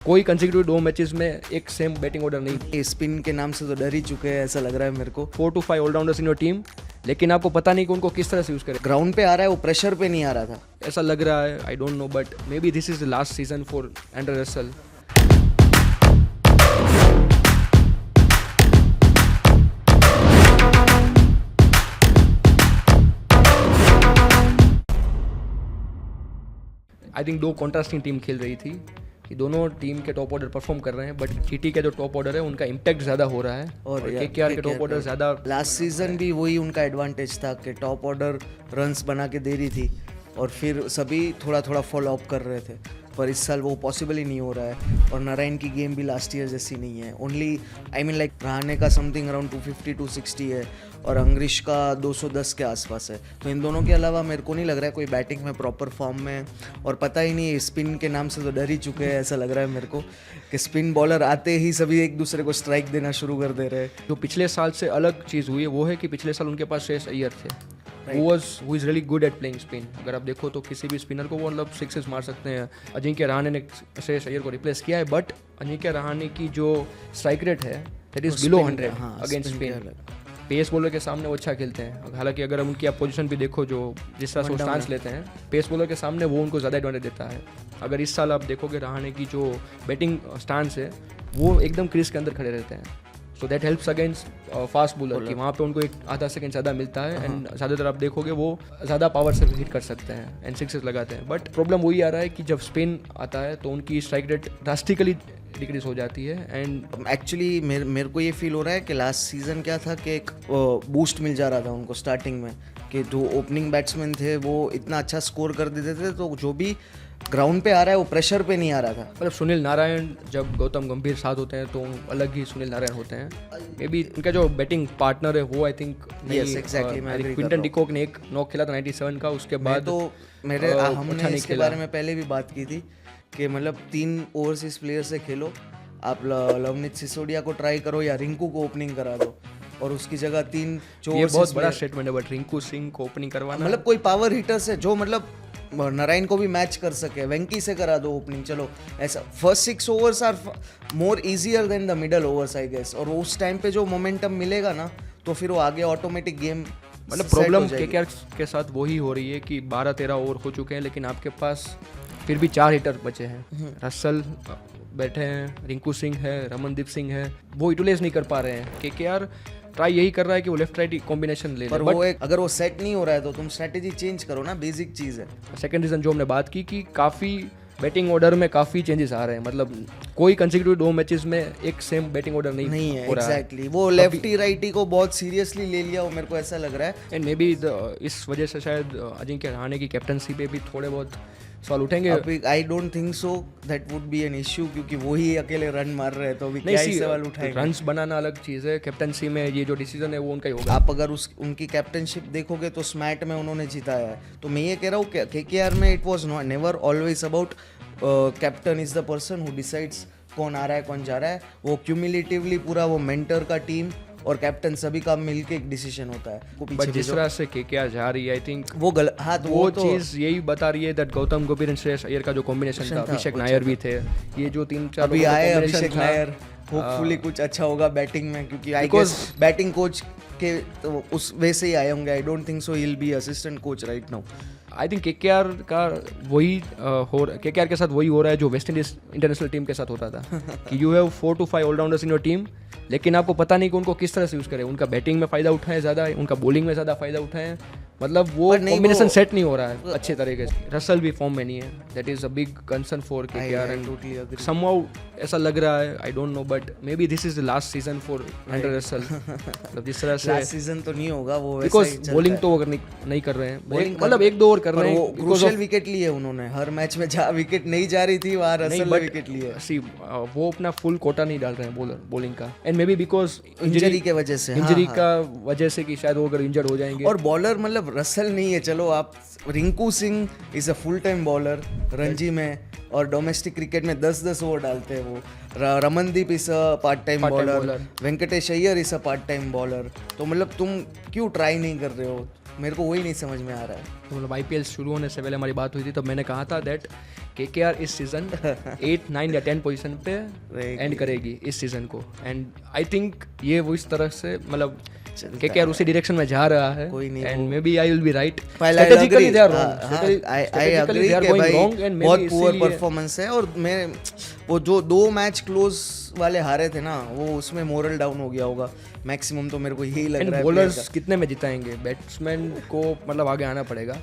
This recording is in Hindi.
कोई कंसेक्यूटिव 2 मैचेस में एक सेम बैटिंग ऑर्डर नहीं। स्पिन के नाम से तो डर ही चुके हैं, ऐसा लग रहा है मेरे को। 4 to 5 allrounders in your team, लेकिन आपको पता नहीं कि उनको किस तरह से यूज करें। ग्राउंड पे आ रहा है, वो प्रेशर पे नहीं आ रहा था, ऐसा लग रहा है, I don't know, but may be this is the last season for Andre Russell. I think दो कॉन्ट्रास्टिंग टीम खेल रही थी कि दोनों टीम के टॉप ऑर्डर परफॉर्म कर रहे हैं, बट जीटी का जो टॉप ऑर्डर है उनका इम्पैक्ट ज़्यादा हो रहा है और केकेआर के टॉप ऑर्डर ज़्यादा। लास्ट सीजन भी वही उनका एडवांटेज था कि टॉप ऑर्डर रन्स बना के दे रही थी और फिर सभी थोड़ा थोड़ा फॉलो अप कर रहे थे, पर इस साल वो पॉसिबल ही नहीं हो रहा है। और नारायण की गेम भी लास्ट ईयर जैसी नहीं है। Only I mean like Rahane का समथिंग अराउंड 250-260 है और अंग्रेश का 210 के आसपास है। तो इन दोनों के अलावा मेरे को नहीं लग रहा है कोई बैटिंग में प्रॉपर फॉर्म में है। और पता ही नहीं, स्पिन के नाम से तो डर ही चुके हैं, ऐसा लग रहा है मेरे को कि स्पिन बॉलर आते ही सभी एक दूसरे को स्ट्राइक देना शुरू कर दे रहे हैं। जो पिछले साल से अलग चीज़ हुई है वो है कि पिछले साल उनके पास श्रेयस अय्यर थे, who is really good at playing spin। अगर आप देखो तो किसी भी स्पिनर को वो मतलब सिक्सेस मार सकते हैं। अजिंक्य रहाणे ने श्रेयस अय्यर को रिप्लेस किया है, बट अजिंक्य रहाणे की जो स्ट्राइक रेट है that is below 100 against spin. Pace bowler के सामने वो अच्छा खेलते हैं। हालांकि अगर हम उनकी आप पोजीशन भी देखो, जो जिस तरह से वो स्टांस लेते हैं, पेस बॉलर के सामने वो उनको ज़्यादा एडवांटेज देता है। अगर इस साल आप देखोगे रहाणे की जो बैटिंग स्टांस है वो एकदम क्रीज के अंदर खड़े रहते हैं, so that helps against fast bowler कि वहाँ पे उनको एक आधा सेकंड ज़्यादा मिलता है एंड ज़्यादातर आप देखोगे वो ज़्यादा पावर से हिट कर सकते हैं एंड सिक्सेस लगाते हैं। बट प्रॉब्लम वही आ रहा है कि जब स्पिन आता है तो उनकी स्ट्राइक रेट ड्रास्टिकली डिक्रीज हो जाती है। एंड एक्चुअली मेरे को ये फील हो रहा है कि लास्ट सीजन क्या था कि एक बूस्ट मिल जा रहा था उनको स्टार्टिंग में, कि जो ओपनिंग बैट्समैन थे वो इतना अच्छा स्कोर कर देते थे, तो जो भी ग्राउंड पे आ रहा है वो प्रेशर पे नहीं आ रहा था। मतलब सुनील नारायण जब गौतम गंभीर साथ होते हैं तो अलग ही सुनील नारायण होते हैं। मे बी उनका जो बैटिंग पार्टनर है वो आई थिंक क्विंटन डिकॉक ने एक नॉक खेला था 97 का, उसके बाद तो हमने इसके बारे में पहले भी बात की थी कि मतलब 3 ओवरसीज प्लेयर से खेलो, आप लवनीत सिसोदिया को ट्राई करो या रिंकू को ओपनिंग करा दो, और उसकी जगह 3 जो ये बहुत बड़ा स्टेटमेंट है, बट रिंकू सिंह को ओपनिंग करवाना मतलब कोई पावर हिटर से जो मतलब नारायण को भी मैच कर सके, वेंकी से करा दो ओपनिंग। चलो ऐसा first 6 overs are more easier than the middle overs I guess, और उस टाइम पे जो मोमेंटम मिलेगा ना तो फिर वो आगे ऑटोमेटिक गेम। मतलब प्रॉब्लम केकेआर के साथ वही हो रही है कि 12-13 ओवर हो चुके हैं, लेकिन आपके पास फिर भी 4 हिटर बचे हैं। रसल बैठे हैं, रिंकू सिंह है, रमनदीप सिंह है, वो यूटिलाइज नहीं कर पा रहे हैं। केकेआर ट्राई यही कर रहा है कि वो लेफ्ट राइट कॉम्बिनेशन ले, पर वो एक अगर वो सेट नहीं हो रहा है तो तुम स्ट्रेटेजी चेंज करो ना, बेसिक चीज़ है। सेकंड रीजन जो हमने बात की कि काफ़ी बैटिंग ऑर्डर में काफ़ी चेंजेस आ रहे हैं। मतलब कोई कंसेक्यूटिव 2 मैचेस में एक सेम बैटिंग ऑर्डर नहीं है। एग्जैक्टली वो लेफ्टी राइटी को बहुत सीरियसली ले लिया, वो मेरे को ऐसा लग रहा है। एंड मे बी इस वजह से शायद अजिंक्य रहाणे की कैप्टनसी पे भी थोड़े बहुत सवाल उठेंगे। I don't think so that would be an issue, क्योंकि वो ही अकेले रन मार रहे हैं, तो अभी क्या सवाल उठाएंगे। रन्स बनाना अलग चीज़ है, कैप्टनसी में ये जो डिसीजन है वो उनका ही होगा। आप अगर उनकी कैप्टनशिप देखोगे तो स्मैट में उन्होंने जिताया है। तो मैं ये कह रहा हूँ कि केकेआर में it was never always about captain is the person who decides कौन आ रहा है कौन जा रहा है। वो क्यूमुलेटिवली पूरा वो मेंटर का टीम और कैप्टन सभी का मिलके एक डिसीजन होता है। बट जिस तरह से केकेआर जा रही है आई थिंक वो हाँ, तो वो चीज़ यही बता रही है दैट गौतम गंभीर एंड श्रेयस अय्यर का जो कॉम्बिनेशन था, अभिषेक नायर भी थे, ये जो 3-4 अभी आए अभिषेक नायर, होपफुली कुछ अच्छा होगा बैटिंग में, क्योंकि आई गेस बैटिंग कोच के तो उस वे से ही आए होंगे। I don't think so he will be assistant coach right now. I think KKR का वही केकेआर के साथ वही हो रहा है जो वेस्ट इंडीज इंटरनेशनल टीम के साथ होता था कि you have 4 to 5 allrounders in your team, लेकिन आपको पता नहीं कि उनको किस तरह से यूज़ करें। उनका बैटिंग में फ़ायदा उठाएं ज़्यादा, उनका बॉलिंग में ज़्यादा फ़ायदा उठाएं, मतलब वो कॉम्बिनेशन सेट नहीं हो रहा है अच्छे तरीके से। रसल भी फॉर्म में नहीं है, that is a big concern for KKR and somehow ऐसा लग रहा है, I don't know, but may be this is the last season for Andre Russell. मतलब जिस तरह से लास्ट सीजन तो नहीं होगा वो, बिकॉज बॉलिंग तो अगर नहीं कर रहे हैं, मतलब 1-2 ओवर कर रहे हैं। क्रूशियल विकेट लिए उन्होंने, हर मैच में जहाँ विकेट नहीं जा रही थी वहाँ रसल ने विकेट लिए। सी वो अपना फुल कोटा नहीं डाल रहे हैं बॉलिंग का, and may be because injury के वजह से, इंजरी का वजह से कि शायद वो अगर इंजर्ड हो जाएंगे। और बॉलर मतलब रसल नहीं है, चलो आप Rinku Singh is a full time bowler Ranji में, और डोमेस्टिक क्रिकेट में 10-10 ओवर डालते हैं वो। Ramandeep is a part time Part-time bowler, bowler. Venkatesh Iyer is a part time bowler. तो मतलब तुम क्यों ट्राई नहीं कर रहे हो? मेरे को वही नहीं समझ में आ रहा है। तो मतलब IPL शुरू होने से पहले हमारी बात हुई थी, तब मैंने कहा था दैट KKR इस सीज़न 8, 9 या 10 पोजीशन पे एंड करेगी इस सीज़न को। एंड आई थिंक ये वो इस तरह से मतलब KKR उसी डायरेक्शन में जा रहा है। कोई नहीं, and maybe I will be right. पहले strategically they are I agree कि भाई बहुत पुअर परफॉर्मेंस है। और मैं वो जो 2 मैच क्लोज वाले हारे थे ना, वो उसमें मोरल डाउन हो गया होगा मैक्सिमम। तो मेरे को यही लग रहा है बॉलर्स कितने में जिताएंगे? बैट्समैन को मतलब आगे आना पड़ेगा।